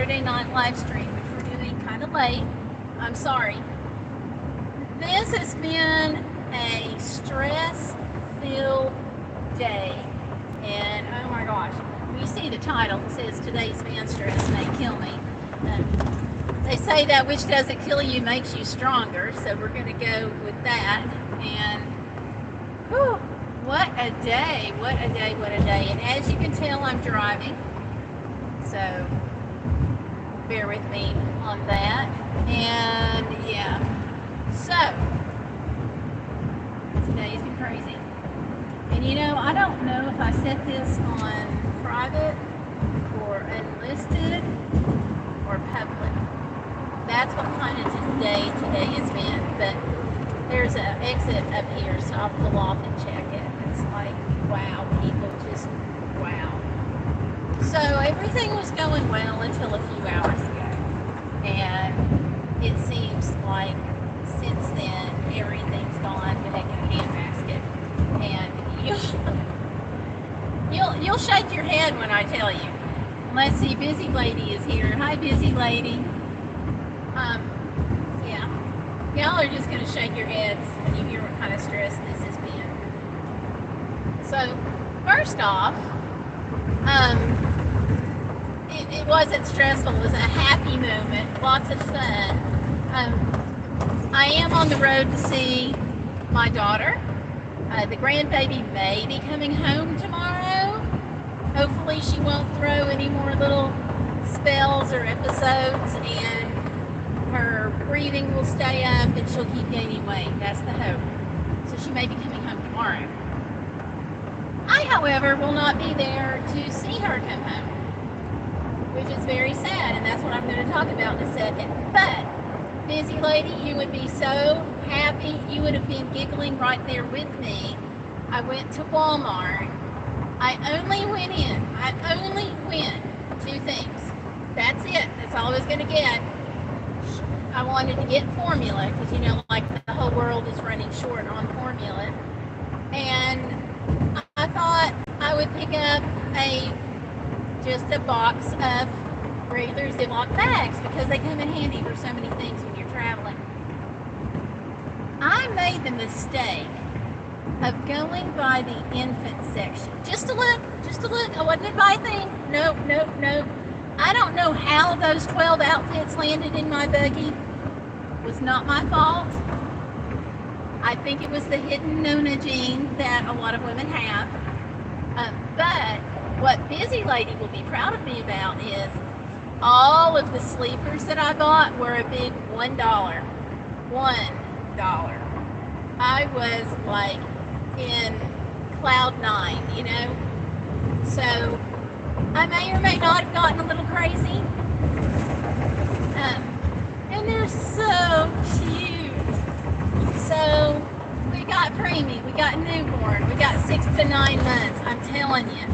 Saturday night live stream, which we're doing kind of late. I'm sorry. This has been a stress-filled day, and oh my gosh, you see the title, it says today's man stress may kill me. They say that which doesn't kill you makes you stronger, so we're going to go with that. And whew, what a day, what a day, what a day. And as you can tell, I'm driving, so bear with me on that. And yeah, so today's been crazy. And you know, I don't know if I set this on private or unlisted or public. That's what kind of day today has been. But there's an exit up here, so I'll pull off and check it. It's like, wow, people just, wow. So everything was going well until a few hours ago. And it seems like since then, everything's gone back in a handbasket. And you'll shake your head when I tell you. Let's see, Busy Lady is here. Hi, Busy Lady. Yeah. Y'all are just going to shake your heads when you hear what kind of stress this has been. So, first off, it wasn't stressful. It was a happy moment. Lots of fun. I am on the road to see my daughter. The grandbaby may be coming home tomorrow. Hopefully she won't throw any more little spells or episodes, and her breathing will stay up and she'll keep gaining weight. That's the hope. So she may be coming home tomorrow. I, however, will not be there to see her come home, which is very sad, and that's what I'm going to talk about in a second. But, Busy Lady, you would be so happy. You would have been giggling right there with me. I went to Walmart. I only went 2 things. That's it. That's all I was going to get. I wanted to get formula because, you know, like the whole world is running short on formula. And I thought I would pick up just a box of regular Ziploc bags because they come in handy for so many things when you're traveling. I made the mistake of going by the infant section. Just to look. I wasn't buy a thing. Nope. I don't know how those 12 outfits landed in my buggy. It was not my fault. I think it was the hidden Nona gene that a lot of women have. But what Busy Lady will be proud of me about is all of the sleepers that I bought were a big $1. $1. I was like in cloud 9, you know? So I may or may not have gotten a little crazy. And they're so cute. So we got preemie, we got newborn, we got 6 to 9 months. I'm telling you,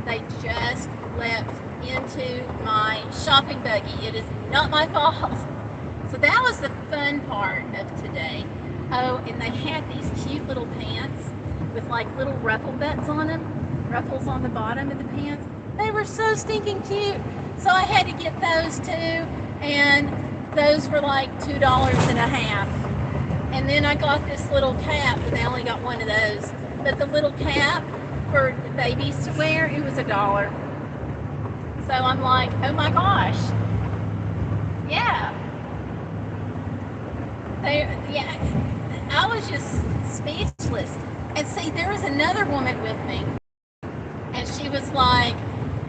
they just leapt into my shopping buggy. It is not my fault. So that was the fun part of today. Oh, and they had these cute little pants with like little ruffle butts on them, ruffles on the bottom of the pants. They were so stinking cute. So I had to get those too, and those were like $2.50. And then I got this little cap, but I only got one of those. But the little cap for the babies to wear, it was $1. So I'm like, oh my gosh. Yeah. I was just speechless. And see, there was another woman with me, and she was like,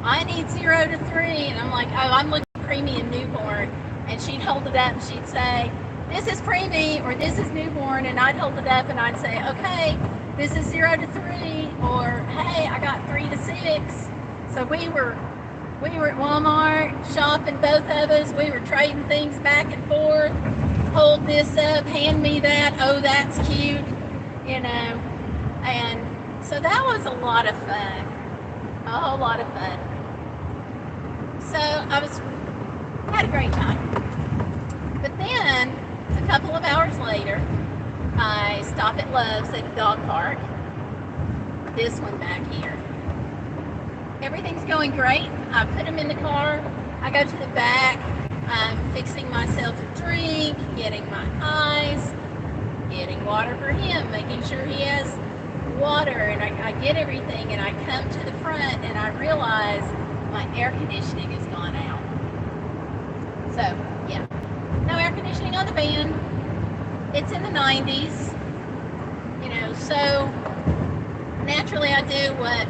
I need 0 to 3. And I'm like, oh, I'm looking at preemie and newborn. And she'd hold it up and she'd say, this is preemie or this is newborn. And I'd hold it up and I'd say, okay, this is 0 to 3, or hey, I got 3 to 6. So we were at Walmart shopping, both of us. We were trading things back and forth. Hold this up, hand me that. Oh, that's cute, you know. And so that was a lot of fun, a whole lot of fun. So had a great time. But then a couple of hours later, I stop at Love's at the dog park. This one back here. Everything's going great. I put him in the car. I go to the back. I'm fixing myself a drink, getting my ice, getting water for him, making sure he has water, and I get everything, and I come to the front, and I realize my air conditioning has gone out. So, yeah, no air conditioning on the van. It's in the 90s, so naturally I do what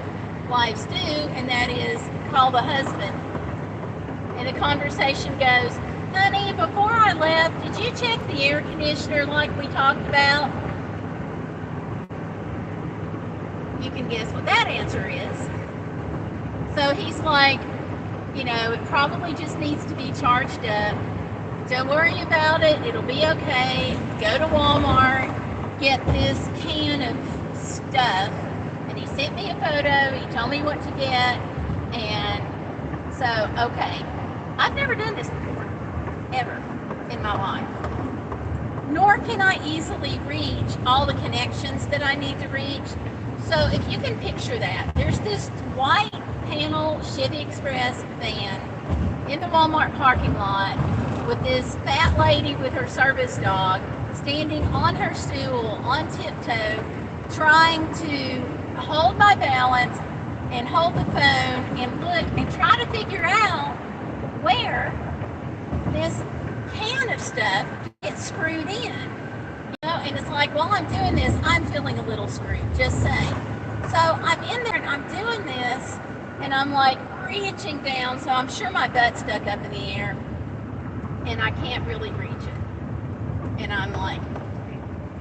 wives do, and that is call the husband. And the conversation goes, honey, before I left, did you check the air conditioner like we talked about? You can guess what that answer is. So he's like, it probably just needs to be charged up. Don't worry about it. It'll be okay. Go to Walmart, get this can of stuff. And he sent me a photo. He told me what to get. And so, okay. I've never done this before, ever, in my life. Nor can I easily reach all the connections that I need to reach. So if you can picture that, there's this white panel Chevy Express van in the Walmart parking lot with this fat lady with her service dog standing on her stool on tiptoe, trying to hold my balance and hold the phone and look and try to figure out where this can of stuff gets screwed in. And it's like, while I'm doing this, I'm feeling a little screwed, just saying. So I'm in there and I'm doing this, and I'm like reaching down, so I'm sure my butt's stuck up in the air, and I can't really reach it. And I'm like,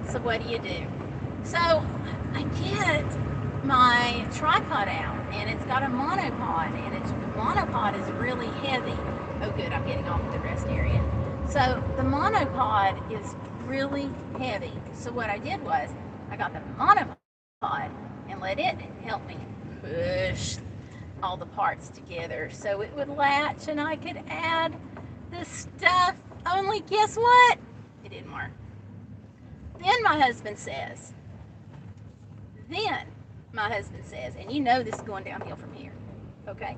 so what do you do? So I get my tripod out, and it's got a monopod, and the monopod is really heavy. Oh good, I'm getting off the rest area. So the monopod is really heavy. So what I did was, I got the monopod and let it help me push all the parts together so it would latch and I could add the stuff. Only guess what? It didn't work. Then my husband says, and this is going downhill from here, okay?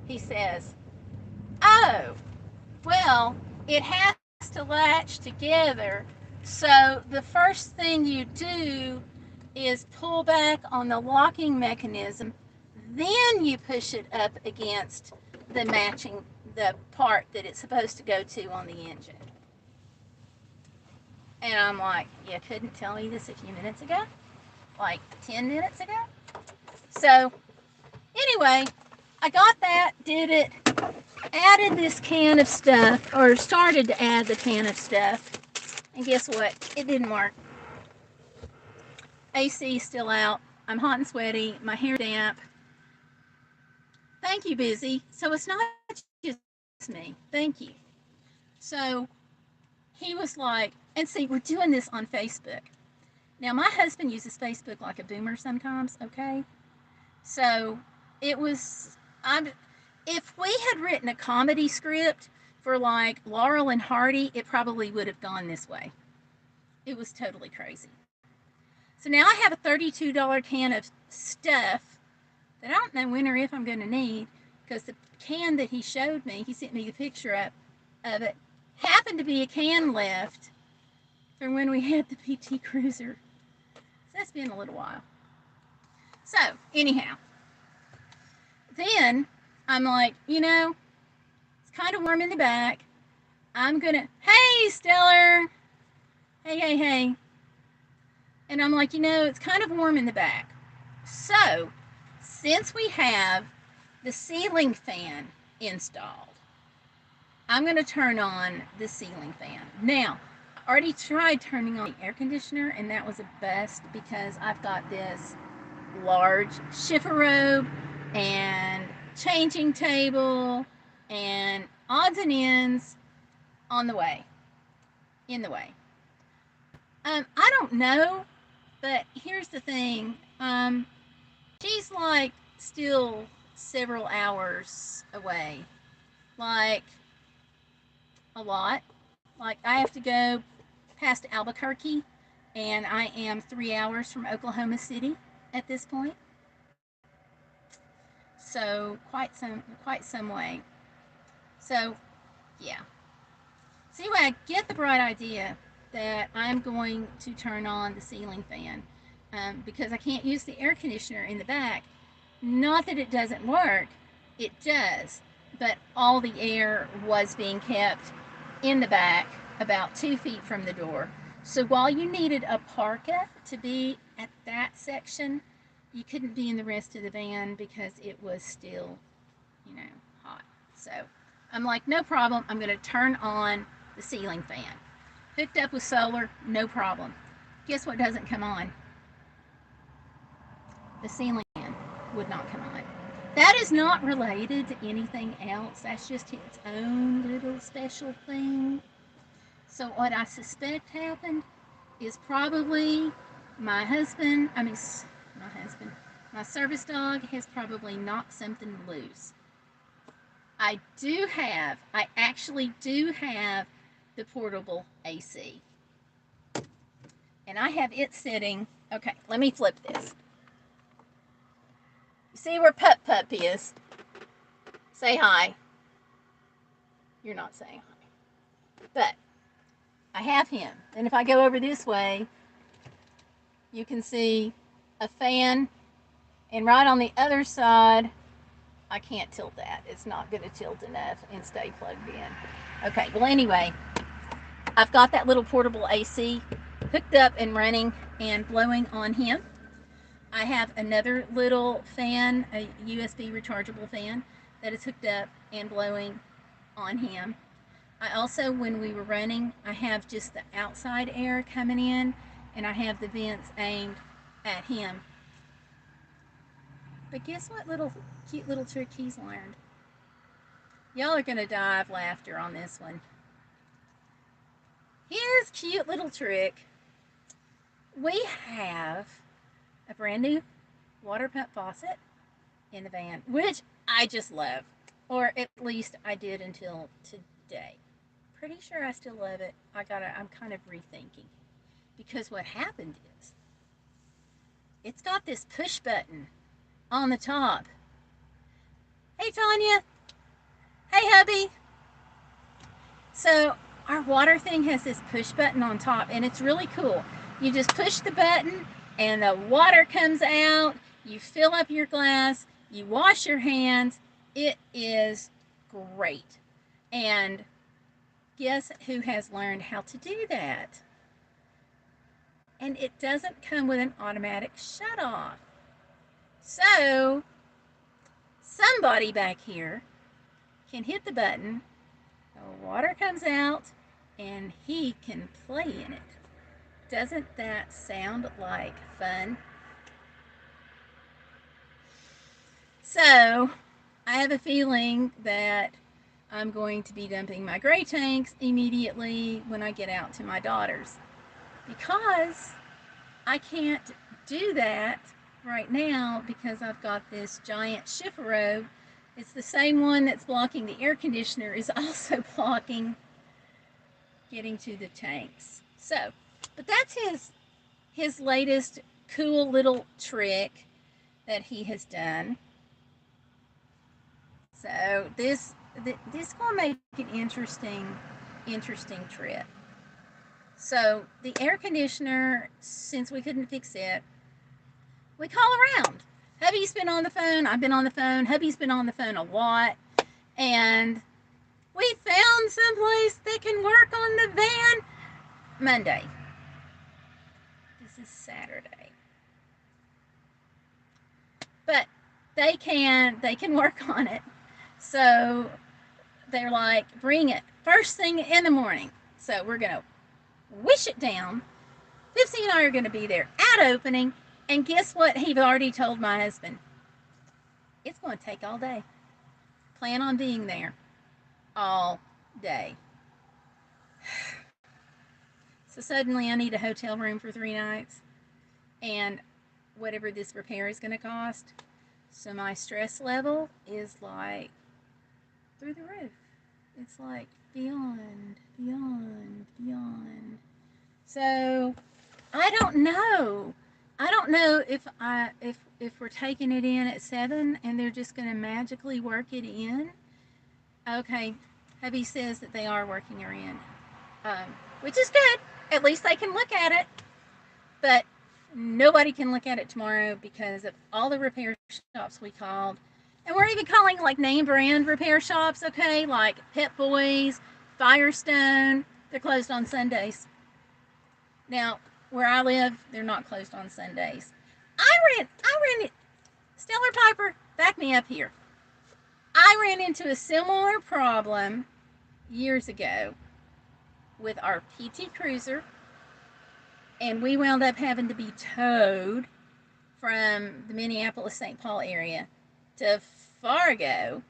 He says, oh, well, it has to latch together, so the first thing you do is pull back on the locking mechanism, then you push it up against the part that it's supposed to go to on the engine. And I'm like, you couldn't tell me this a few minutes ago? Like 10 minutes ago? So anyway, I got that, did it, added this can of stuff, or started to add the can of stuff, and guess what? It didn't work. AC is still out. I'm hot and sweaty. My hair damp. Thank you, Busy. So it's not just me. Thank you. So he was like, and see, we're doing this on Facebook. Now, my husband uses Facebook like a boomer sometimes, okay? So it was, if we had written a comedy script for like Laurel and Hardy, it probably would have gone this way. It was totally crazy. So now I have a $32 can of stuff that I don't know when or if I'm going to need, because the can that he showed me, he sent me the picture of it, happened to be a can left from when we had the PT Cruiser. So that's been a little while. So anyhow, then I'm like, it's kind of warm in the back. I'm going to, hey, Stellar. Hey. And I'm like, it's kind of warm in the back. So, since we have the ceiling fan installed, I'm going to turn on the ceiling fan. Now, I already tried turning on the air conditioner, and that was a bust because I've got this large chifforobe and changing table and odds and ends in the way. I don't know, but here's the thing. She's like still several hours away. Like a lot. Like I have to go past Albuquerque, and I am 3 hours from Oklahoma City at this point. So quite some way. So, yeah. So anyway, I get the bright idea that I'm going to turn on the ceiling fan because I can't use the air conditioner in the back. Not that it doesn't work, it does, but all the air was being kept in the back about 2 feet from the door. So while you needed a parka to be at that section, you couldn't be in the rest of the van because it was still, hot. So I'm like, no problem. I'm going to turn on the ceiling fan. Hooked up with solar, no problem. Guess what doesn't come on? The ceiling fan would not come on. That is not related to anything else. That's just its own little special thing. So what I suspect happened is probably my husband, my service dog has probably knocked something loose. I actually do have the portable AC. And I have it sitting, okay, let me flip this. You see where Pup is? Say hi. You're not saying hi. But I have him. And if I go over this way, you can see a fan. And right on the other side, I can't tilt that. It's not going to tilt enough and stay plugged in. Okay, well anyway, I've got that little portable AC hooked up and running and blowing on him. I have another little fan, a USB rechargeable fan, that is hooked up and blowing on him. I also, when we were running, I have just the outside air coming in, and I have the vents aimed at him. But guess what cute little trick he's learned? Y'all are going to die of laughter on this one. His cute little trick, we have a brand new water pump faucet in the van, which I just love, or at least I did until today. Pretty sure I still love it. I'm kind of rethinking, because what happened is it's got this push button on the top. Hey Tanya, hey hubby. So our water thing has this push button on top, and it's really cool. You just push the button and the water comes out. You fill up your glass, you wash your hands. It is great. And guess who has learned how to do that? And it doesn't come with an automatic shut-off. So somebody back here can hit the button, the water comes out, and he can play in it. Doesn't that sound like fun? So I have a feeling that I'm going to be dumping my gray tanks immediately when I get out to my daughter's, because I can't do that right now because I've got this giant chifferobe. It's the same one that's blocking the air conditioner, is also blocking getting to the tanks. So, but that's his latest cool little trick that he has done. So this gonna make an interesting trip. So the air conditioner, since we couldn't fix it, we call around. Hubby's been on the phone. I've been on the phone. Hubby's been on the phone a lot, and we found someplace that can work on the van. Monday. This is Saturday. But they can work on it. So they're like, bring it first thing in the morning. So we're gonna wish it down. Pipsy and I are gonna be there at opening, and guess what? He's already told my husband. It's gonna take all day. Plan on being there all day. So suddenly I need a hotel room for 3 nights, and whatever this repair is going to cost. So my stress level is like through the roof. It's like beyond. So I don't know. I don't know if we're taking it in at 7 and they're just going to magically work it in. Okay, Hubby says that they are working her in, which is good. At least they can look at it. But nobody can look at it tomorrow because of all the repair shops we called. And we're even calling like name brand repair shops, okay? Like Pep Boys, Firestone. They're closed on Sundays. Now, where I live, they're not closed on Sundays. I ran it. Stellar Piper, back me up here. I ran into a similar problem years ago with our PT Cruiser, and we wound up having to be towed from the Minneapolis St. Paul area to Fargo.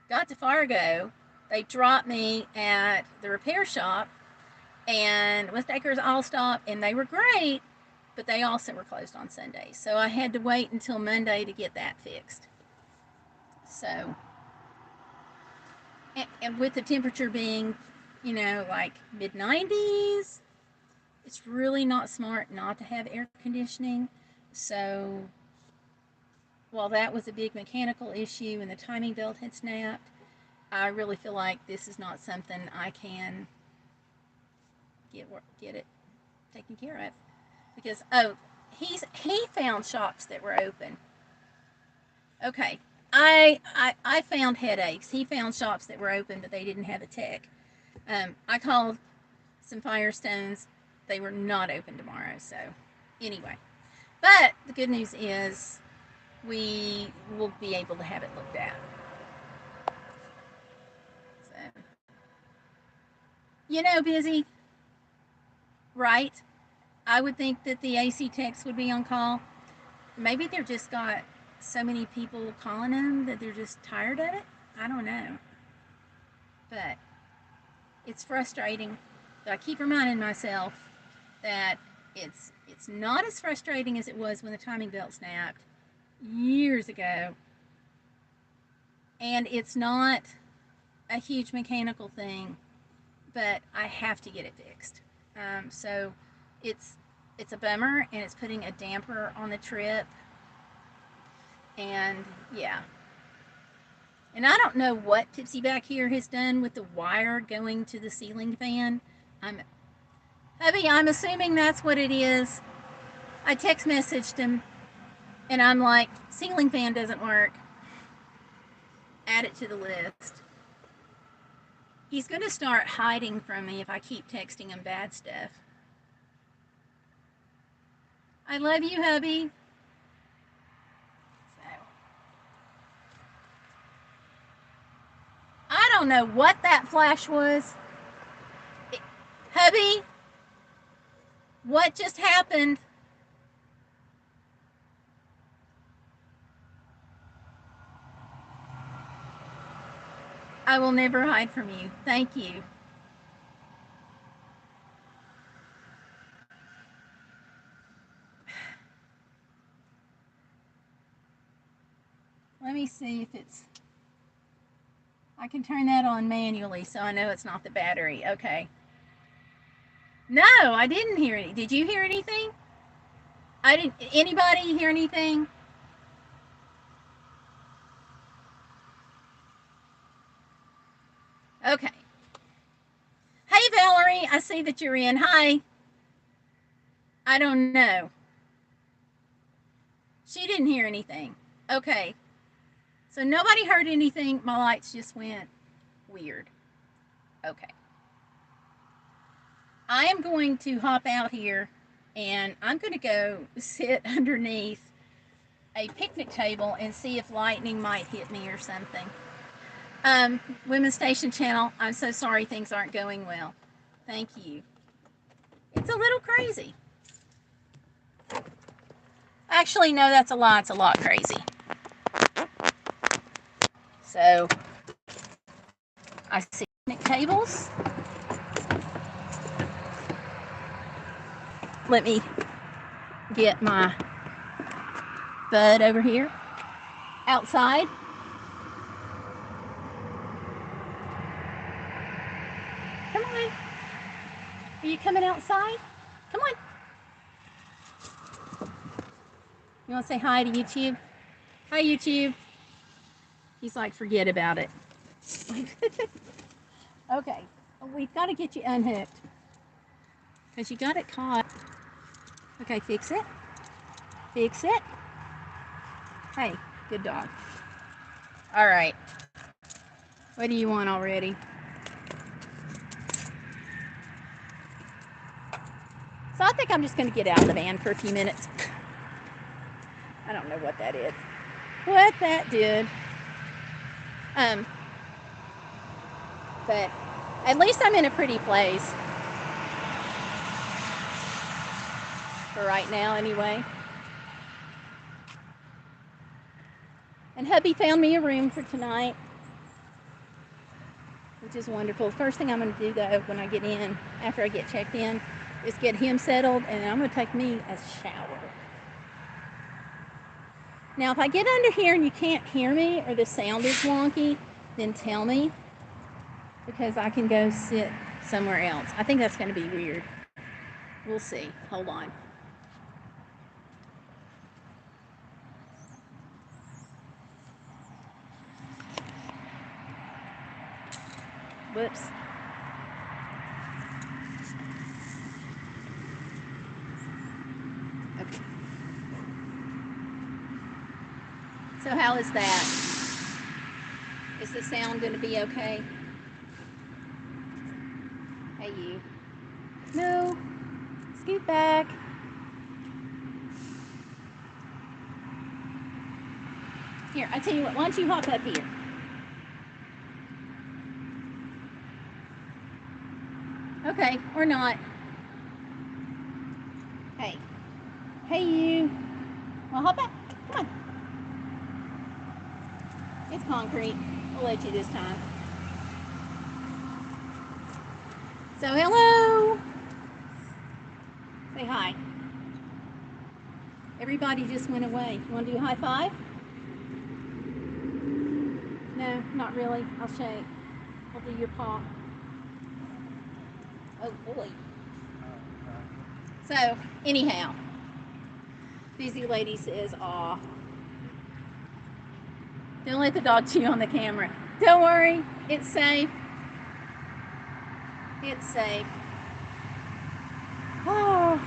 Got to Fargo, they dropped me at the repair shop, and West Acres All Stop, and they were great, but they also were closed on Sundays. So I had to wait until Monday to get that fixed. So, and with the temperature being, you know, like mid-90s, it's really not smart not to have air conditioning. So while that was a big mechanical issue and the timing belt had snapped, I really feel like this is not something I can get it taken care of. Because, oh, he found shops that were open. Okay, I found headaches. He found shops that were open, but they didn't have a tech. I called some Firestones. They were not open tomorrow. So, anyway. But the good news is we will be able to have it looked at. So, you know, busy, right? I would think that the AC techs would be on call. Maybe they've just got so many people calling them that they're just tired of it. I don't know. But it's frustrating. But I keep reminding myself that it's not as frustrating as it was when the timing belt snapped years ago. And it's not a huge mechanical thing, but I have to get it fixed. So it's a bummer, and it's putting a damper on the trip. And yeah. And I don't know what Tipsy back here has done with the wire going to the ceiling fan. Hubby, I'm assuming that's what it is. I text messaged him, and I'm like, ceiling fan doesn't work. Add it to the list. He's going to start hiding from me if I keep texting him bad stuff. I love you, hubby. So, I don't know what that flash was. Hubby, what just happened? I will never hide from you. Thank you. Let me see if it's... I can turn that on manually so I know it's not the battery. Okay. No, I didn't hear it. Did you hear anything? I didn't. Anybody hear anything? Okay. Hey, Valerie, I see that you're in. Hi. I don't know. She didn't hear anything. Okay. So nobody heard anything. My lights just went weird. Okay. I am going to hop out here, and I'm going to go sit underneath a picnic table and see if lightning might hit me or something. Women's Station Channel, I'm so sorry things aren't going well. Thank you. It's a little crazy. Actually, no, that's a lie. It's a lot crazy. So, I see picnic tables. Let me get my bud over here outside. Come on. Are you coming outside? Come on. You want to say hi to YouTube? Hi, YouTube. He's like, forget about it. Okay, we've got to get you unhooked because you got it caught. Okay, fix it. Fix it. Hey, good dog. All right. What do you want already? So I think I'm just going to get out of the van for a few minutes. I don't know what that is. What that did. But at least I'm in a pretty place. For right now, anyway. And hubby found me a room for tonight, which is wonderful. First thing I'm going to do, though, when I get in, after I get checked in, is get him settled, and I'm going to take me a shower. Now, if I get under here and you can't hear me or the sound is wonky, then tell me, because I can go sit somewhere else. I think that's going to be weird. We'll see. Hold on. Whoops. Okay. So how is that? Is the sound going to be okay? Hey, you. No. Scoot back. Here, I tell you what, why don't you hop up here? Okay, or not. Hey. Hey, you. Well, hop back. Come on. It's concrete. I'll let you this time. So, hello. Say hi. Everybody just went away. You want to do a high five? No, not really. I'll shake. I'll do your paw. Oh, boy. So, anyhow, busy lady says, aw. Don't let the dog chew on the camera. Don't worry, it's safe. It's safe. Oh,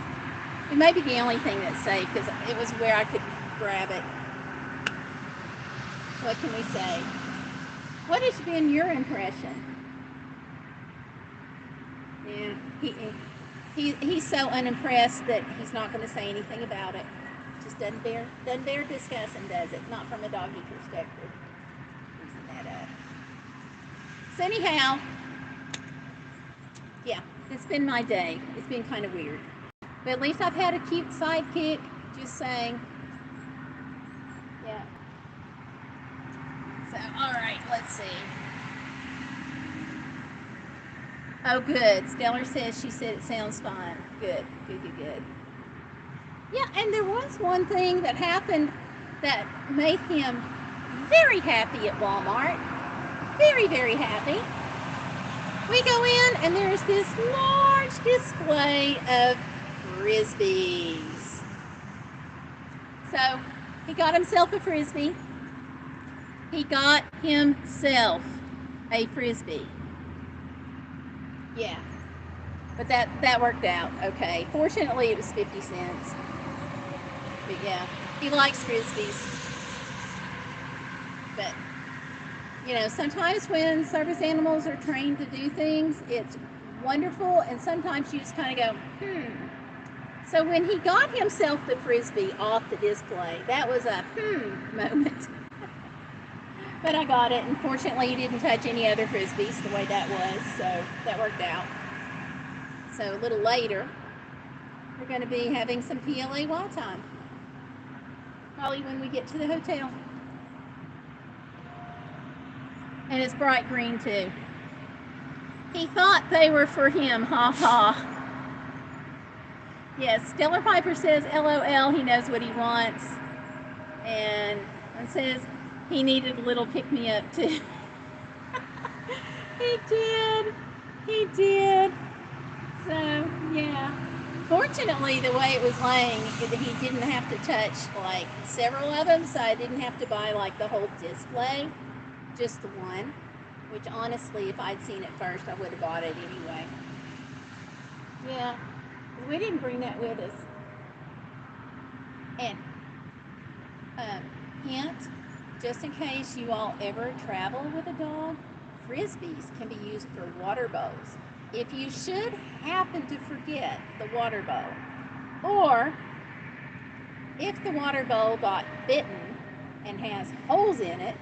it may be the only thing that's safe because it was where I could grab it. What can we say? What has been your impression? Yeah, he's so unimpressed that he's not going to say anything about it. Just doesn't bear discussing, does it? Not from a doggy perspective. Loosen that up. So anyhow, yeah, it's been my day. It's been kind of weird. But at least I've had a cute sidekick, just saying. Yeah. So, all right, let's see. Oh, good. Stellar says she said it sounds fine. Good. Yeah, and there was one thing that happened that made him very happy at Walmart. Very, very happy. We go in and there's this large display of Frisbees. So he got himself a Frisbee. He got himself a Frisbee. Yeah. But that worked out okay. Fortunately, it was 50 cents. But yeah, he likes Frisbees. But, you know, sometimes when service animals are trained to do things, it's wonderful. And sometimes you just kind of go, So when he got himself the Frisbee off the display, that was a moment. But I got it, and fortunately he didn't touch any other Frisbees the way that was, so that worked out. So a little later, we're going to be having some PLA wild time. Probably when we get to the hotel. And it's bright green too. He thought they were for him, ha ha. Yes, Stellar Piper says LOL, he knows what he wants. And it says he needed a little pick-me-up too. He did. So, yeah. Fortunately, the way it was laying, he didn't have to touch like several of them, so I didn't have to buy like the whole display, just the one. which honestly, if I'd seen it first, I would have bought it anyway. Yeah, we didn't bring that with us. And hint, just in case you all ever travel with a dog, frisbees can be used for water bowls. If you should happen to forget the water bowl, or if the water bowl got bitten and has holes in it,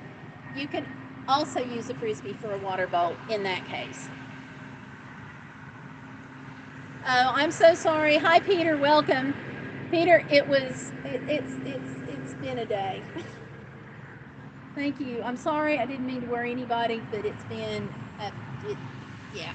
you can also use a frisbee for a water bowl in that case. Oh, I'm so sorry. Hi, Peter. Welcome, Peter. It's been a day. Thank you. I'm sorry. I didn't mean to worry anybody, but it's been yeah.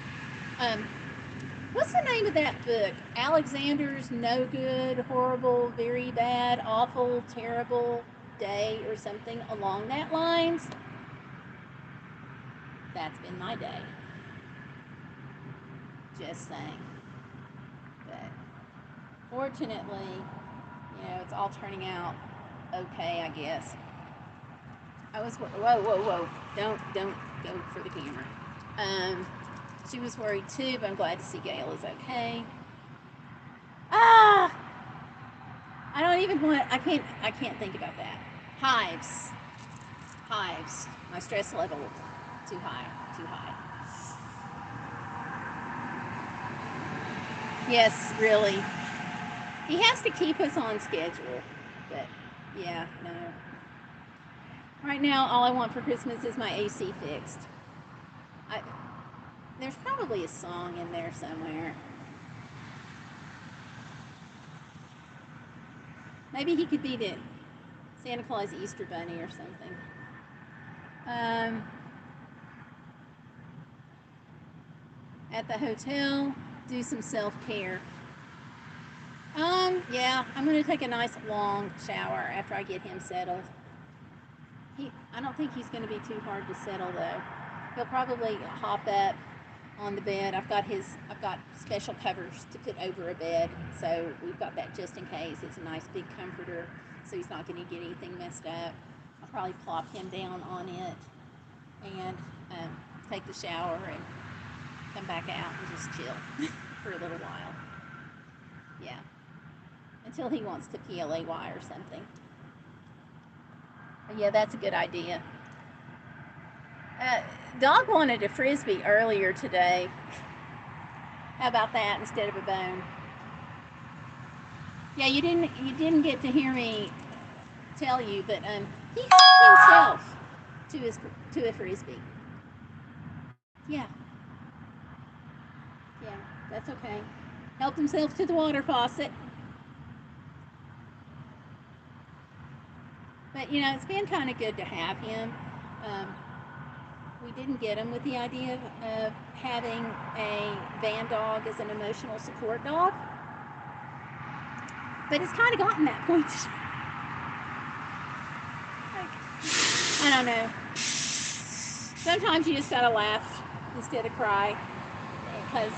What's the name of that book? Alexander's No Good, Horrible, Very Bad, Awful, Terrible Day, or something along that lines. That's been my day. Just saying. But fortunately, it's all turning out okay, I guess. Whoa. Don't go for the camera. She was worried too, but I'm glad to see Gayle is okay. I can't think about that. Hives. My stress level, too high. Yes, really. He has to keep us on schedule, but yeah, no. Right now, all I want for Christmas is my AC fixed. There's probably a song in there somewhere. Maybe he could be the Santa Claus Easter Bunny or something. At the hotel, do some self-care. Yeah, I'm going to take a nice long shower after I get him settled. I don't think he's going to be too hard to settle though. He'll probably hop up on the bed. I've got special covers to put over a bed, so we've got that just in case. It's a nice big comforter, so he's not going to get anything messed up. I'll probably plop him down on it and take the shower and come back out and just chill for a little while. Yeah, until he wants to PLAY or something. But yeah, that's a good idea. Dog wanted a frisbee earlier today. How about that instead of a bone? Yeah, you didn't get to hear me tell you, but he helped himself to a frisbee. Yeah, that's okay. Helped himself to the water faucet. But it's been kind of good to have him. We didn't get him with the idea of having a van dog as an emotional support dog. But it's kind of gotten that point. I don't know. Sometimes you just gotta laugh instead of cry. Because,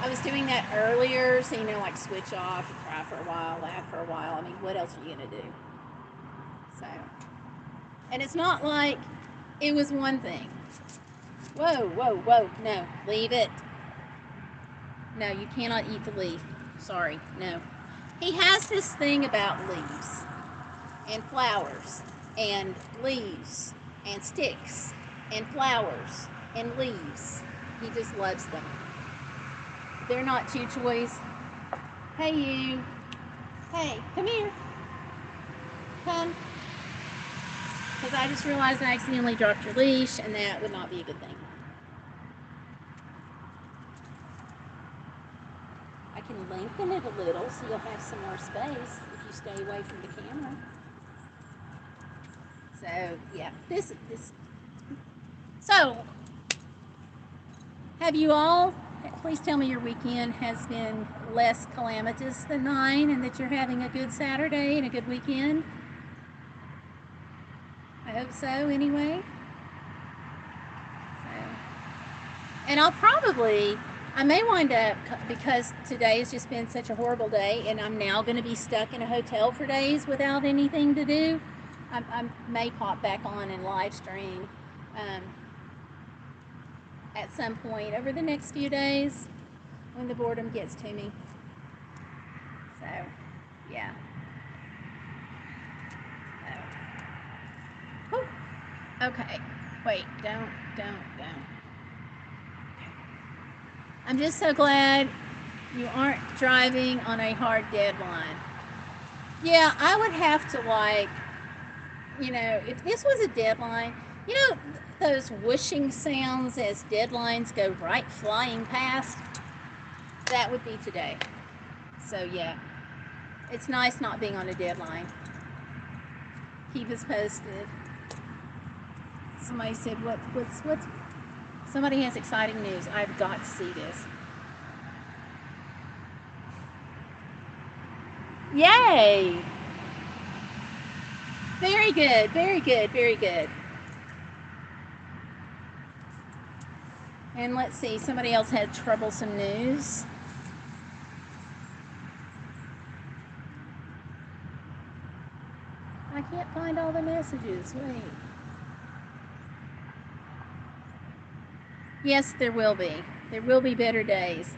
I was doing that earlier, so, like switch off, cry for a while, laugh for a while. I mean, what else are you gonna do? So, and it's not like it was one thing. Whoa, no, leave it. No, you cannot eat the leaf. Sorry, no. He has this thing about leaves and flowers and leaves and sticks and flowers and leaves. He just loves them. They're not chew toys. Hey, you. Hey, come here. Come. Because I just realized I accidentally dropped your leash, and that would not be a good thing. I can lengthen it a little so you'll have some more space if you stay away from the camera. So, yeah, this. So, have you all, please tell me your weekend has been less calamitous than mine and that you're having a good Saturday and a good weekend. I hope so, anyway. So, and I may wind up, because today has just been such a horrible day and I'm now going to be stuck in a hotel for days without anything to do. I may pop back on and live stream. at some point over the next few days when the boredom gets to me. So, yeah. So, okay. Wait, don't. I'm just so glad you aren't driving on a hard deadline. Yeah, I would have to, like, if this was a deadline, those whooshing sounds as deadlines go right flying past, that would be today. So, yeah, it's nice not being on a deadline. Keep us posted. Somebody said, what's, somebody has exciting news. I've got to see this. Yay! Very good, very good, very good. And let's see, somebody else had troublesome news. I can't find all the messages. Wait. Yes, there will be. There will be better days.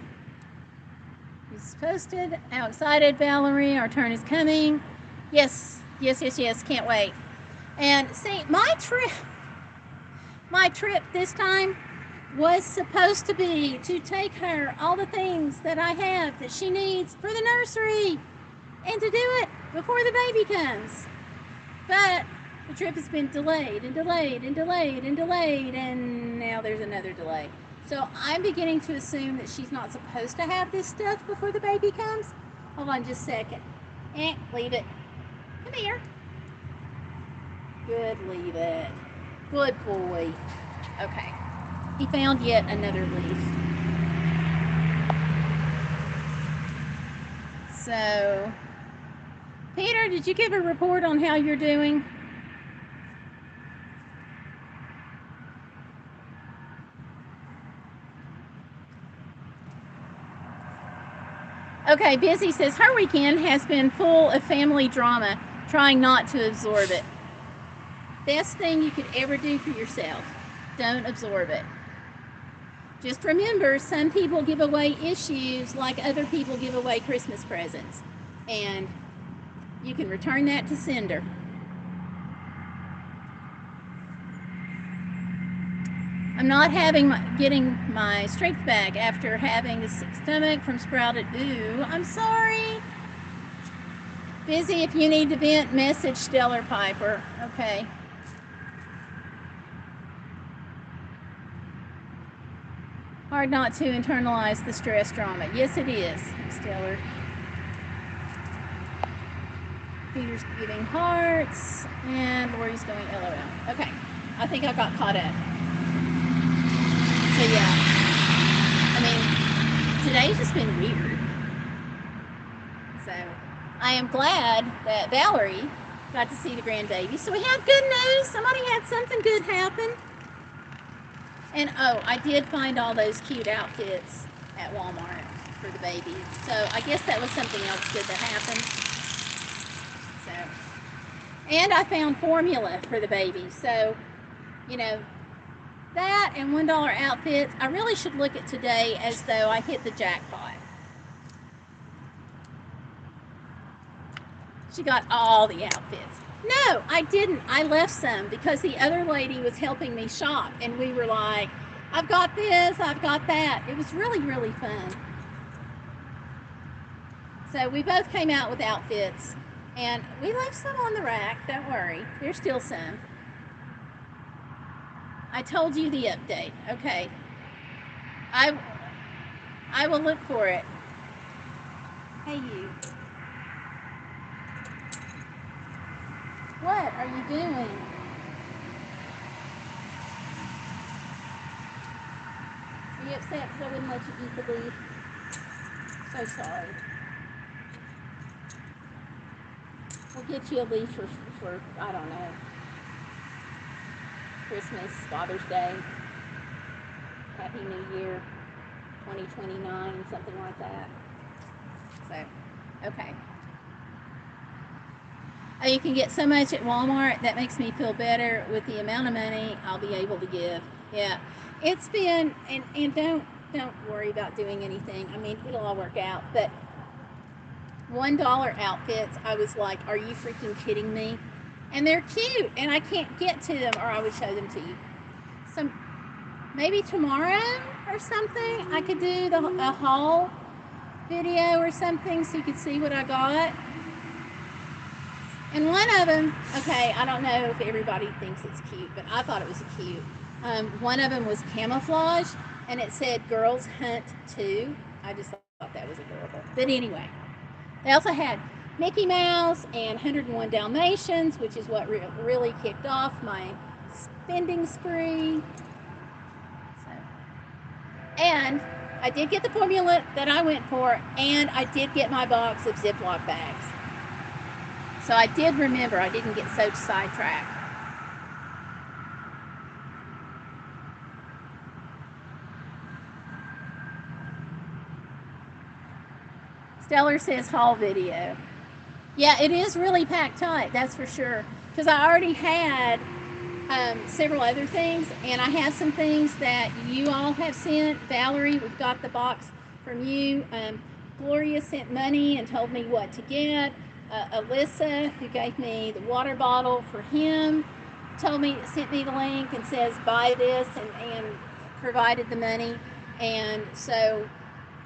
He's posted. How excited, Valerie. Our turn is coming. Yes. Can't wait. And see, my trip this time was supposed to be to take her all the things that I have that she needs for the nursery and to do it before the baby comes. But the trip has been delayed, and now there's another delay. So I'm beginning to assume that she's not supposed to have this stuff before the baby comes. Hold on just a second. Leave it. Come here. Good, leave it. Good boy. Okay. He found yet another leaf. So, Peter, did you give a report on how you're doing? Okay, Busy says her weekend has been full of family drama, trying not to absorb it. Best thing you could ever do for yourself. Don't absorb it. Just remember, some people give away issues like other people give away Christmas presents. And you can return that to sender. I'm not getting my strength back after having a sick stomach from sprouted. Ooh, I'm sorry. Busy, if you need to vent, message Stellar Piper. Okay. Hard not to internalize the stress drama. Yes, it is, Stellar. Peter's giving hearts, and Lori's going LOL. Okay, I think I got caught up. So yeah, I mean, today's just been weird. So I am glad that Valerie got to see the grandbaby. So we have good news. Somebody had something good happen. And oh, I did find all those cute outfits at Walmart for the baby. So I guess that was something else good that happened. So, and I found formula for the baby. So, that and $1 outfits. I really should look at today as though I hit the jackpot. She got all the outfits. No, I didn't. I left some because the other lady was helping me shop, and we were like, I've got this, I've got that. It was really, really fun. So we both came out with outfits, and we left some on the rack. Don't worry. There's still some. I told you the update. Okay. I will look for it. Hey, you. What are you doing? Are you upset because I wouldn't let you eat the leaf? So sorry. We'll get you a leaf for I don't know, Christmas, Father's Day, Happy New Year, 2029, something like that. So, okay. You can get so much at Walmart. That makes me feel better with the amount of money I'll be able to give Yeah. It's been, and don't worry about doing anything. I mean, it'll all work out. But $1 outfits, I was like, are you freaking kidding me? And they're cute, and I can't get to them, or I would show them to you. So maybe tomorrow or something, I could do a haul video or something so you could see what I got. And one of them, okay, I don't know if everybody thinks it's cute, but I thought it was cute. One of them was camouflage, and it said "Girls Hunt Too." I just thought that was adorable. But anyway, they also had Mickey Mouse and 101 Dalmatians, which is what really kicked off my spending spree. So, and I did get the formula that I went for, and I did get my box of Ziploc bags. So I did remember, I didn't get so sidetracked. Stellar says haul video. Yeah, it is really packed tight, that's for sure. Because I already had several other things, and I have some things that you all have sent. Valerie, we've got the box from you. Gloria sent money and told me what to get. Alyssa, who gave me the water bottle for him, sent me the link and says buy this, and provided the money. And so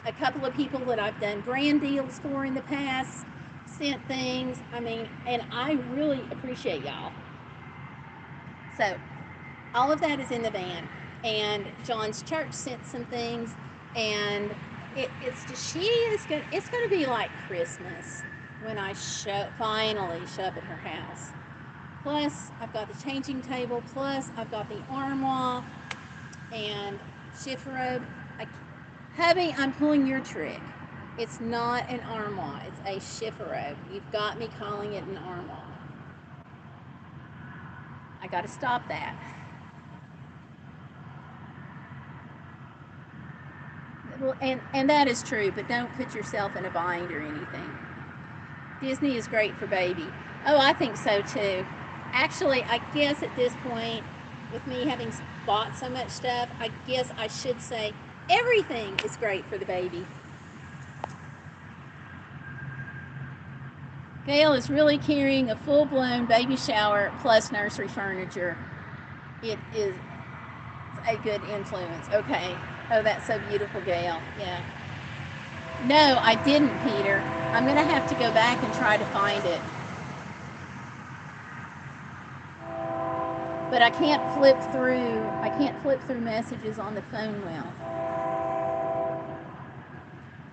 a couple of people that I've done brand deals for in the past sent things. I mean, and I really appreciate y'all. So all of that is in the van. And John's church sent some things, and it's going to be like Christmas when I finally show up at her house. Plus, I've got the changing table. Plus, I've got the armoire and chifforobe. Hubby, I'm pulling your trick. It's not an armoire. It's a chifforobe. You've got me calling it an armoire. I got to stop that. Well, and that is true, but don't put yourself in a bind or anything. Disney is great for baby. Oh, I think so too. Actually, I guess at this point, with me having bought so much stuff, I guess I should say everything is great for the baby. Gayle is really carrying a full-blown baby shower plus nursery furniture. It is a good influence. Okay. Oh, that's so beautiful, Gayle. Yeah. No, I didn't, Peter. I'm going to have to go back and try to find it. But I can't flip through messages on the phone well.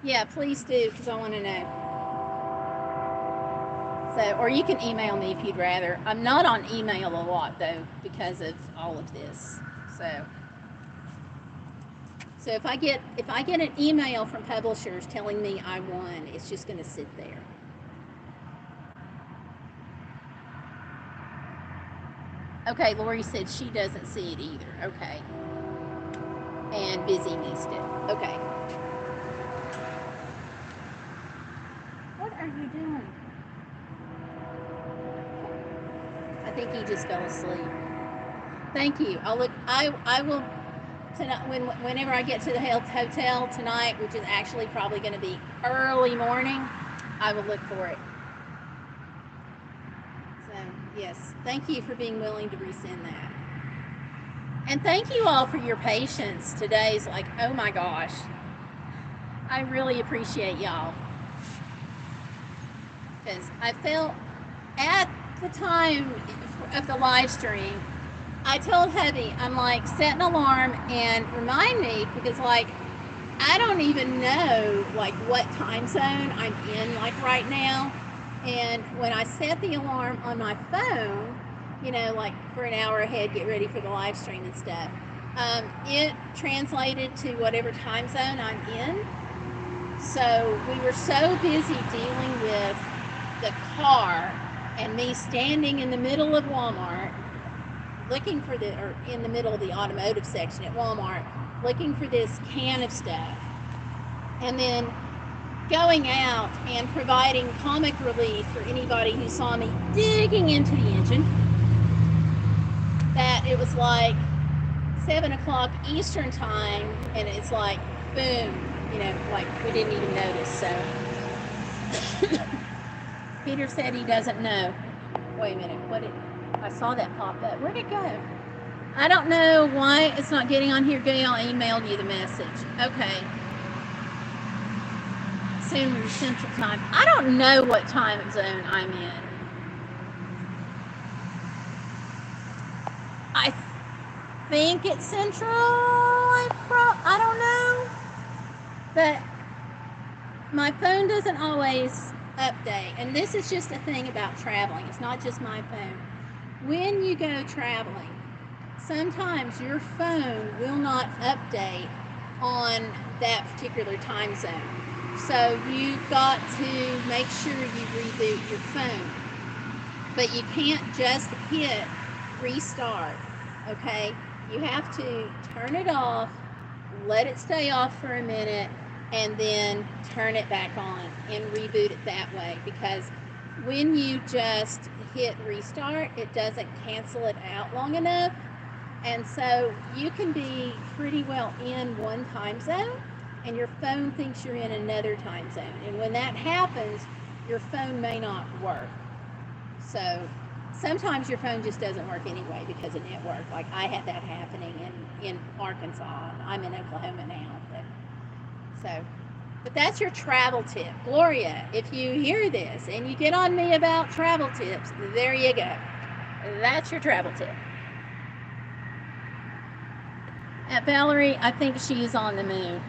Yeah, please do, because I want to know. So, or you can email me if you'd rather. I'm not on email a lot though because of all of this. So if I get an email from publishers telling me I won, it's just going to sit there. Okay, Lori said she doesn't see it either. Okay. And Busy missed it. Okay. What are you doing? I think he just fell asleep. Thank you. I will tonight, whenever I get to the hotel tonight, which is actually probably going to be early morning, I will look for it. So, yes, thank you for being willing to resend that. And thank you all for your patience. Today's like, oh my gosh. I really appreciate y'all. Because I felt at the time of the live stream, I told hubby, I'm like, set an alarm and remind me, because like, I don't even know like what time zone I'm in like right now. And when I set the alarm on my phone, you know, like for an hour ahead, get ready for the live stream and stuff, it translated to whatever time zone I'm in. So we were so busy dealing with the car and me standing in the middle of Walmart looking for or in the middle of the automotive section at Walmart, looking for this can of stuff, and then going out and providing comic relief for anybody who saw me digging into the engine, that it was like 7 o'clock Eastern time, and it's like, boom, like we didn't even notice. So Peter said he doesn't know. Wait a minute, I saw that pop up. Where'd it go? I don't know why it's not getting on here. Gayle, I emailed you the message. Okay. Soon Central Time. I don't know what time zone I'm in. I think it's Central. I don't know. But my phone doesn't always update. And this is just a thing about traveling. It's not just my phone. When you go traveling, sometimes your phone will not update on that particular time zone. So you've got to make sure you reboot your phone. But you can't just hit restart, okay? You have to turn it off, let it stay off for a minute, and then turn it back on and reboot it that way. Because when you just hit restart, it doesn't cancel it out long enough. And so you can be pretty well in one time zone, and your phone thinks you're in another time zone. And when that happens, your phone may not work. So sometimes your phone just doesn't work anyway because of network. Like I had that happening in Arkansas. I'm in Oklahoma now. But that's your travel tip. Gloria, if you hear this and you get on me about travel tips, there you go. That's your travel tip. At Valerie, I think she is on the moon.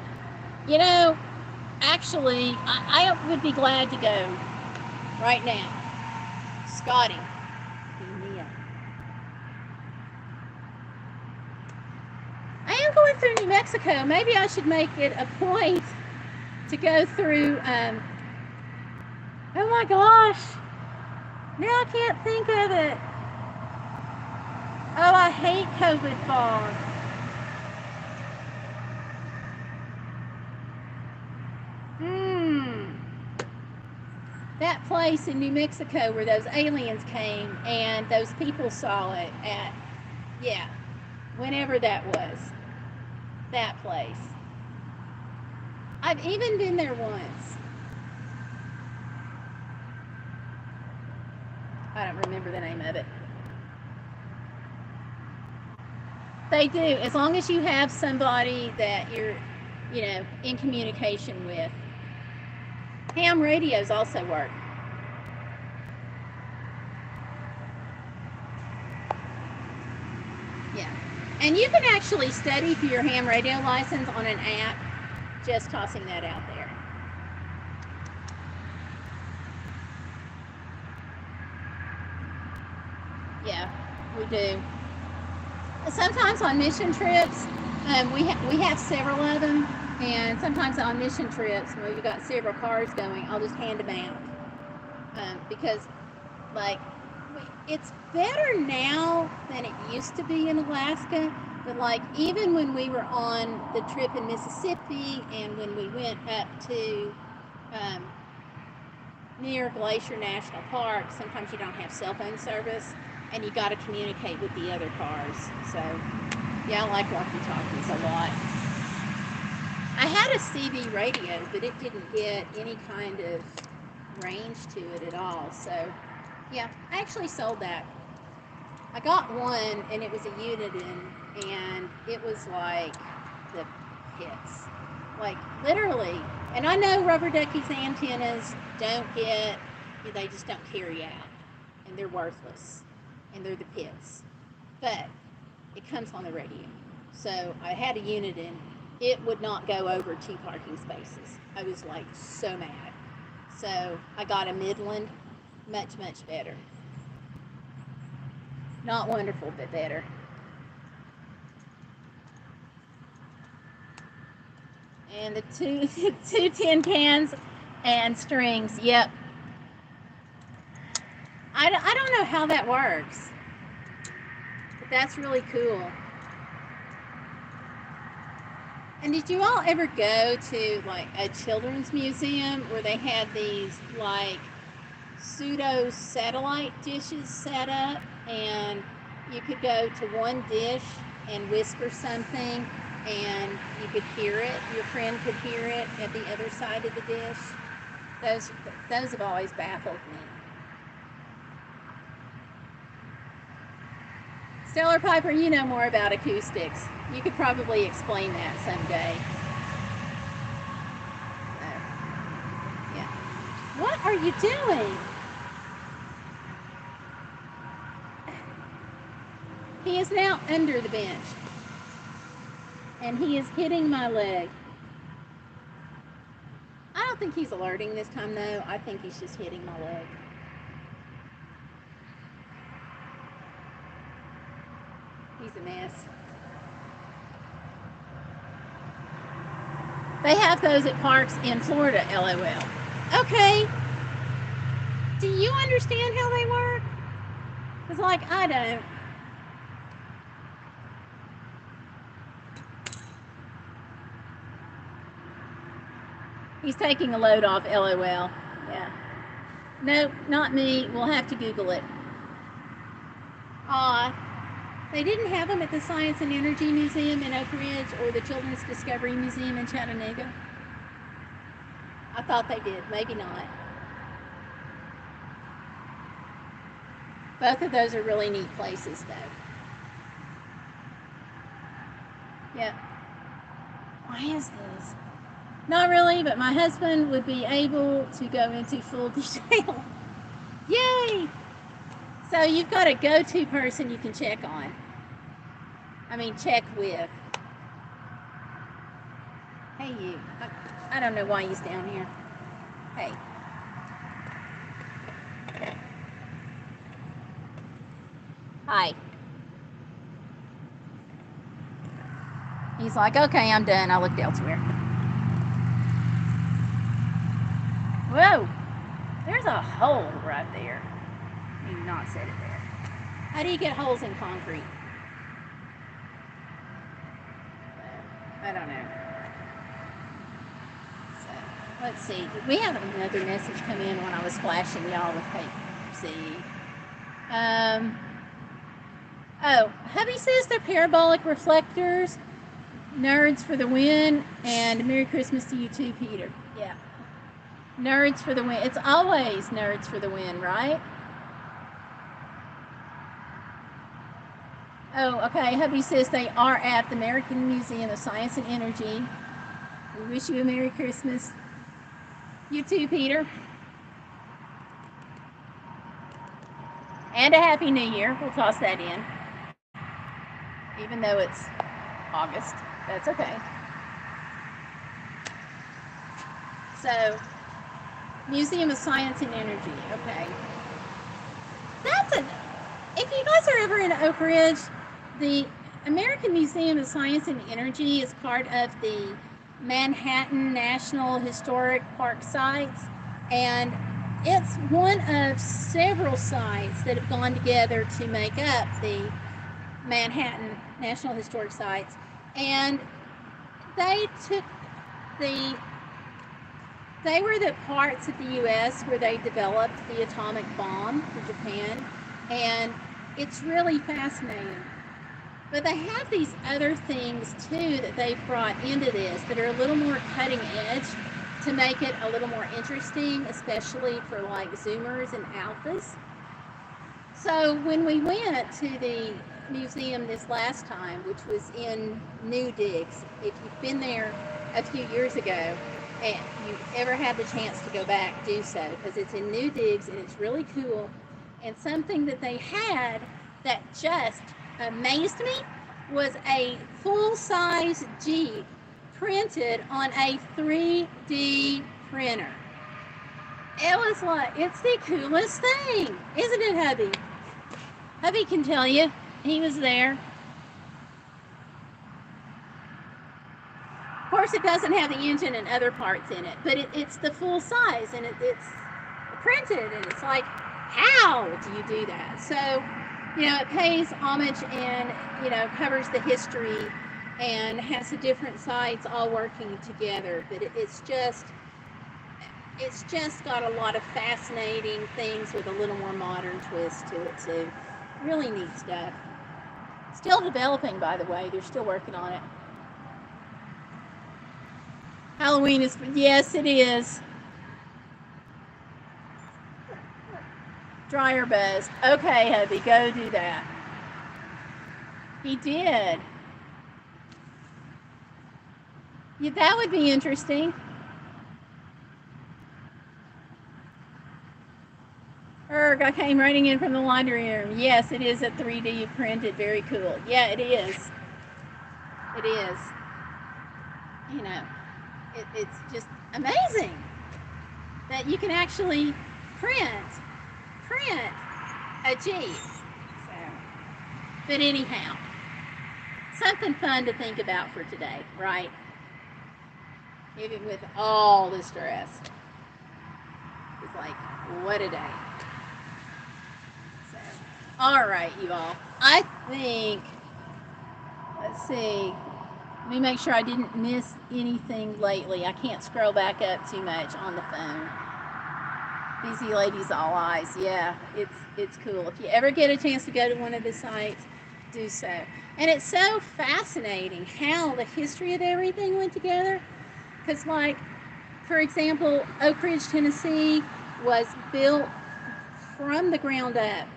Actually, I would be glad to go right now. Scotty. I am going through New Mexico. Maybe I should make it a point to go through, oh my gosh. Now I can't think of it. Oh, I hate COVID fog. That place in New Mexico where those aliens came and those people saw it at, whenever that was. That place. I've even been there once. I don't remember the name of it. They do, as long as you have somebody that you're, in communication with. Ham radios also work. Yeah. And you can actually study for your ham radio license on an app. Just tossing that out there. Yeah, we do. Sometimes on mission trips, we have several of them, and sometimes on mission trips, when we've got several cars going, I'll just hand them out. Because, it's better now than it used to be in Alaska, but even when we were on the trip in Mississippi and when we went up to near Glacier National Park, sometimes you don't have cell phone service and you got to communicate with the other cars. So yeah, I like walkie-talkies a lot. I had a CB radio, but it didn't get any kind of range to it at all. So yeah, I actually sold that. I got one and it was a Uniden, and it was like the pits. Literally. And I know rubber duckies antennas they just don't carry out. And they're worthless. And they're the pits. But it comes on the radio. So I had a Uniden. It would not go over 2 parking spaces. I was so mad. So I got a Midland. Much, much better. Not wonderful, but better. And the two tin cans and strings. Yep. I don't know how that works, but that's really cool. And did you all ever go to a children's museum where they had these pseudo satellite dishes set up, and you could go to one dish and whisper something, and you could hear it. Your friend could hear it at the other side of the dish. Those have always baffled me. Stellar Piper, you know more about acoustics. You could probably explain that someday. Yeah. What are you doing? He is now under the bench. And he is hitting my leg. I don't think he's alerting this time, though. I think he's just hitting my leg. He's a mess. They have those at parks in Florida, LOL. Okay. Do you understand how they work? It's like, I don't. He's taking a load off, LOL. Yeah. Nope, not me. We'll have to Google it. They didn't have them at the Science and Energy Museum in Oak Ridge or the Children's Discovery Museum in Chattanooga. I thought they did. Maybe not. Both of those are really neat places, though. Yeah. Why is this? Not really, but my husband would be able to go into full detail. Yay! So you've got a go-to person you can check on. Check with. Hey, you. I don't know why he's down here. Hey. Hi. He's like, okay, I'm done. I looked elsewhere. Whoa. There's a hole right there. You did not set it there. How do you get holes in concrete? I don't know. So, let's see. We had another message come in when I was flashing y'all with Pepsi. Hubby says they're parabolic reflectors. Nerds for the win. And Merry Christmas to you too, Peter. Yeah. Nerds for the win. It's always nerds for the win, right? Oh, okay. Hubby says they are at the American Museum of Science and Energy. We wish you a Merry Christmas. You too, Peter. And a Happy New Year. We'll toss that in. Even though it's August. That's okay. So, Museum of Science and Energy. Okay. If you guys are ever in Oak Ridge, the American Museum of Science and Energy is part of the Manhattan National Historic Park sites, and it's one of several sites that have gone together to make up the Manhattan National Historic Sites, and they were the parts of the U.S. where they developed the atomic bomb for Japan, and it's really fascinating. But they have these other things too that they've brought into this that are a little more cutting edge to make it a little more interesting, especially for like Zoomers and alphas. So when we went to the museum this last time, which was in New Digs, if you've been there a few years ago and you've ever had the chance to go back, do so, because it's in New Digs and it's really cool. And something that they had that just amazed me was a full-size Jeep printed on a 3D printer. It was like, it's the coolest thing, isn't it, hubby? Hubby can tell you, he was there. Of course, it doesn't have the engine and other parts in it, but it's the full size, and it's printed, and it's like, how do you do that? So, it pays homage and, covers the history and has the different sites all working together. But it's just got a lot of fascinating things with a little more modern twist to it too. Really neat stuff. Still developing, by the way. They're still working on it. Halloween is, yes, it is. Dryer buzz. Okay, hubby, go do that. He did. Yeah, that would be interesting. Erg, I came running in from the laundry room. Yes, it is a 3D printed. Very cool. Yeah, it is. It is. You know, it's just amazing that you can actually print a Jeep. So, but anyhow, something fun to think about for today, right? Even with all the stress. It's like, what a day. So, all right, you all. I think, let's see. Let me make sure I didn't miss anything lately. I can't scroll back up too much on the phone. Busy Ladies All Eyes. Yeah, it's cool. If you ever get a chance to go to one of the sites, do so. And it's so fascinating how the history of everything went together. Because, like, for example, Oak Ridge, Tennessee was built from the ground up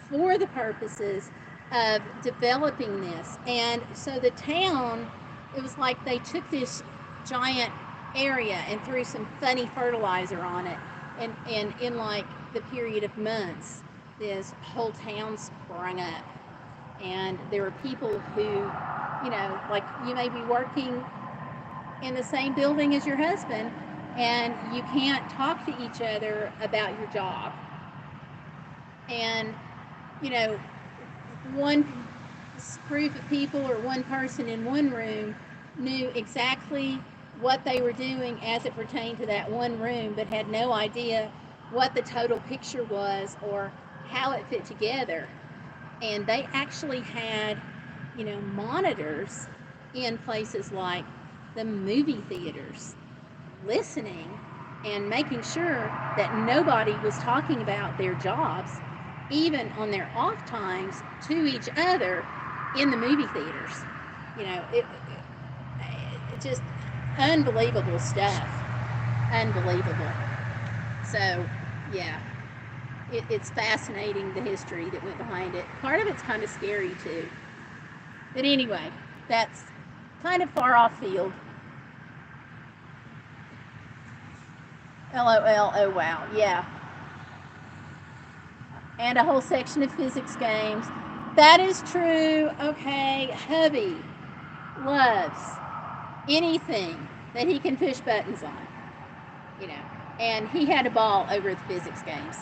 for the purposes of developing this. And so the town, it was like they took this giant area and threw some funny fertilizer on it. And in like the period of months, this whole town sprung up. And there were people who, you know, like you may be working in the same building as your husband and you can't talk to each other about your job. And, you know, one group of people or one person in one room knew exactly what they were doing as it pertained to that one room, but had no idea what the total picture was or how it fit together. And they actually had, you know, monitors in places like the movie theaters, listening and making sure that nobody was talking about their jobs, even on their off times, to each other in the movie theaters. You know, it just unbelievable stuff. Unbelievable. So, yeah, it's fascinating the history that went behind it. Part of it's kind of scary too. But anyway, that's kind of far off field. LOL, oh wow, yeah. And a whole section of physics games. That is true. Okay, hubby loves anything that he can push buttons on, you know, and he had a ball over at the physics games.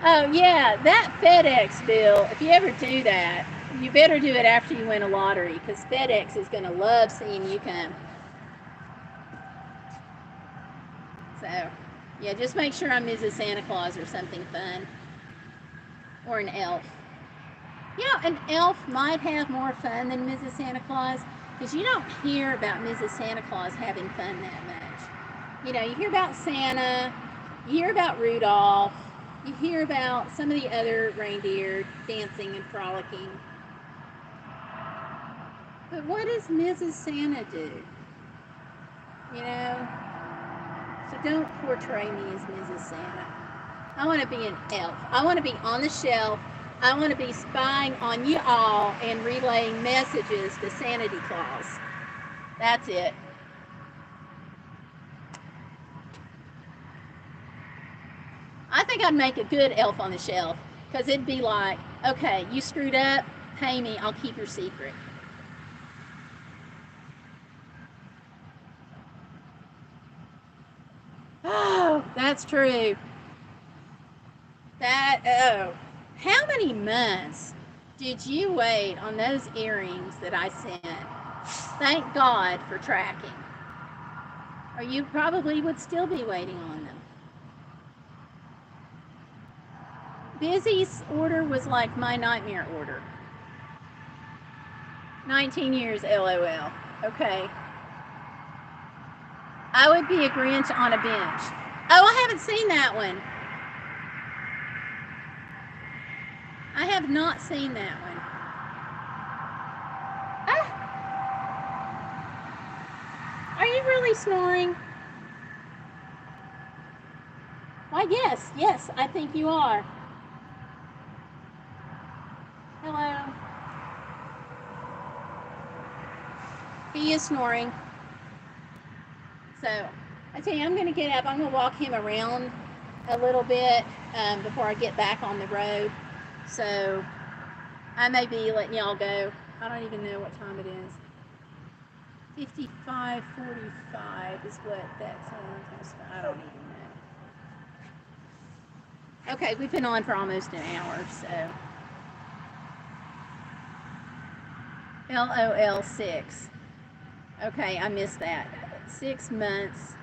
Oh yeah, that FedEx bill, if you ever do that, you better do it after you win a lottery, because FedEx is going to love seeing you come. So, yeah, just make sure I'm Mrs. Santa Claus or something fun. Or an elf. You know, an elf might have more fun than Mrs. Santa Claus, because you don't hear about Mrs. Santa Claus having fun that much. You know, you hear about Santa, you hear about Rudolph, you hear about some of the other reindeer dancing and frolicking. But what does Mrs. Santa do? You know? So don't portray me as Mrs. Santa. I want to be an elf. I want to be on the shelf. I want to be spying on you all and relaying messages to Santa Claus. That's it. I think I'd make a good elf on the shelf, because it'd be like, okay, you screwed up, pay me, I'll keep your secret. Oh, that's true. Oh, how many months did you wait on those earrings that I sent? Thank God for tracking. Or you probably would still be waiting on them. Busy's order was like my nightmare order. 19 years, LOL. Okay. I would be a Grinch on a bench. Oh, I haven't seen that one. I have not seen that one. Ah. Are you really snoring? Why, yes, I think you are. Hello. He is snoring. So, I tell you, I'm going to get up. I'm going to walk him around a little bit before I get back on the road. So, I may be letting y'all go. I don't even know what time it is. 55:45 is what that says. I don't even know. Okay, we've been on for almost an hour, so. LOL 6. Okay, I missed that. 6 months.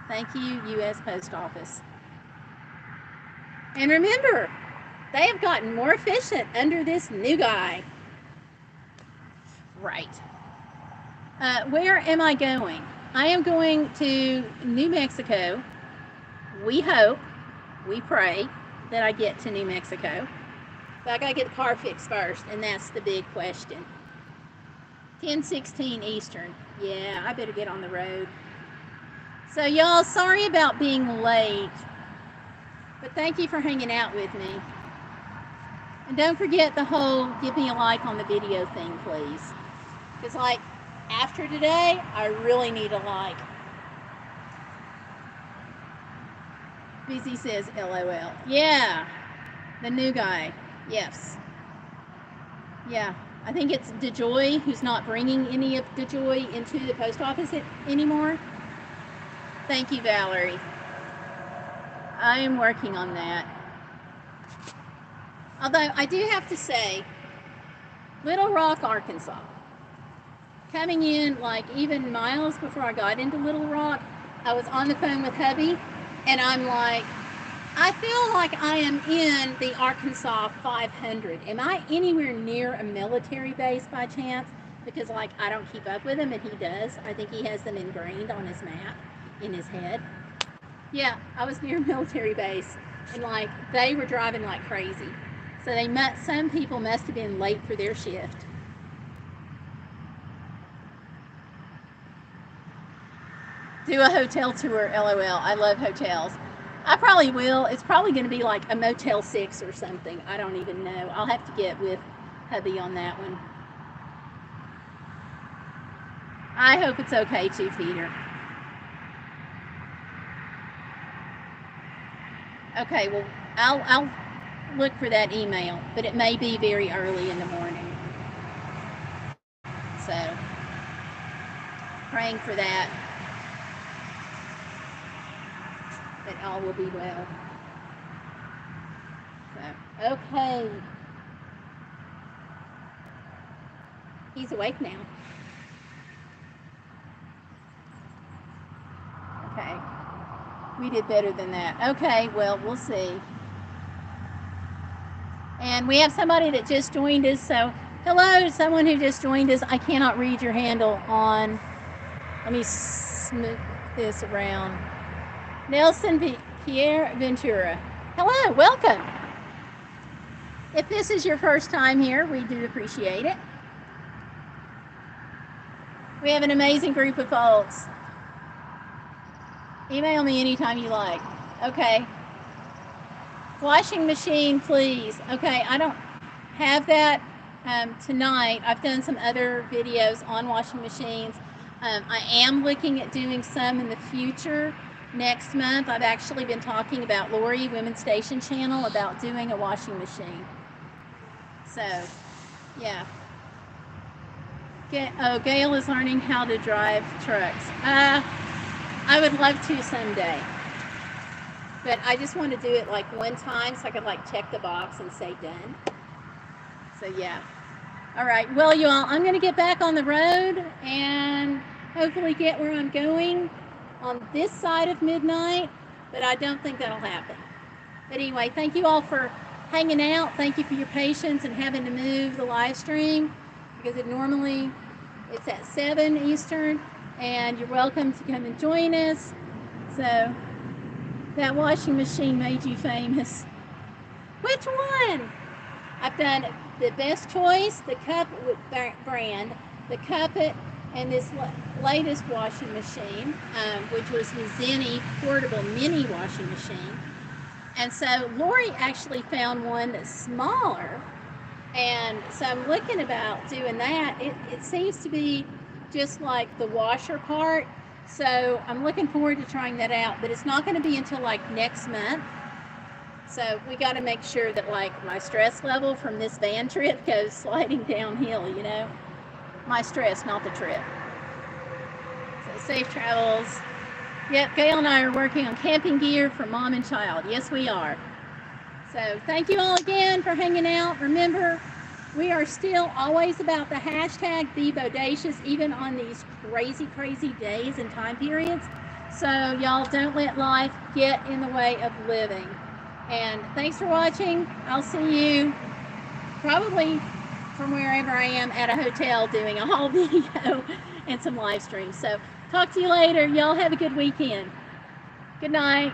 Thank you, U.S. Post Office. And remember, they have gotten more efficient under this new guy. Right. Where am I going? I am going to New Mexico. We hope, we pray that I get to New Mexico. But I gotta get the car fixed first, and that's the big question. 10:16 Eastern. Yeah, I better get on the road. So y'all, sorry about being late, but thank you for hanging out with me. And don't forget the whole give me a like on the video thing, please. Because like, after today, I really need a like. BZ says LOL. Yeah, the new guy. Yes. Yeah, I think it's DeJoy who's not bringing any of DeJoy into the post office anymore. Thank you, Valerie. I am working on that. Although I do have to say, Little Rock, Arkansas, coming in like even miles before I got into Little Rock, I was on the phone with hubby, and I'm like, I feel like I am in the Arkansas 500. Am I anywhere near a military base by chance? Because like I don't keep up with him, and he does. I think he has them ingrained on his map in his head. Yeah, I was near a military base, and like they were driving like crazy. So some people must have been late for their shift. Do a hotel tour, LOL. I love hotels. I probably will. It's probably going to be like a Motel 6 or something. I don't even know. I'll have to get with hubby on that one. I hope it's okay too, Peter. Okay, well, I'll look for that email, but it may be very early in the morning. So, praying for that all will be well. So, okay. He's awake now. Okay. We did better than that. Okay, well, we'll see. And we have somebody that just joined us. So, hello, someone who just joined us. I cannot read your handle on. Let me smooth this around. Nelson Pierre Ventura. Hello, welcome. If this is your first time here, we do appreciate it. We have an amazing group of folks. Email me anytime you like. Okay. Washing machine, please. Okay, I don't have that tonight. I've done some other videos on washing machines. I am looking at doing some in the future. Next month, I've actually been talking about Lori, Women's Station Channel, about doing a washing machine. So, yeah. Gayle is learning how to drive trucks. I would love to someday. But I just want to do it like one time so I could like check the box and say done. So, yeah. All right. Well, you all, I'm going to get back on the road and hopefully get where I'm going on this side of midnight, but I don't think that'll happen. But anyway, thank you all for hanging out. Thank you for your patience and having to move the live stream because it's at 7 Eastern. and you're welcome to come and join us. So that washing machine made you famous. Which one? I've done the Best Choice, the Cup brand, the Cuppet, and this latest washing machine, which was the Zenny portable mini washing machine. And so Lori actually found one that's smaller, and so I'm looking about doing that. It seems to be just like the washer part, so I'm looking forward to trying that out, but it's not going to be until like next month. So we got to make sure that like my stress level from this van trip goes sliding downhill, you know. My stress, not the trip. So safe travels. Yep, Gayle and I are working on camping gear for mom and child. Yes, we are. So thank you all again for hanging out. Remember, we are still always about the hashtag Be Bodacious, even on these crazy, crazy days and time periods. So y'all don't let life get in the way of living. And thanks for watching. I'll see you probably from wherever I am at a hotel doing a haul video and some live streams. So talk to you later. Y'all have a good weekend. Good night.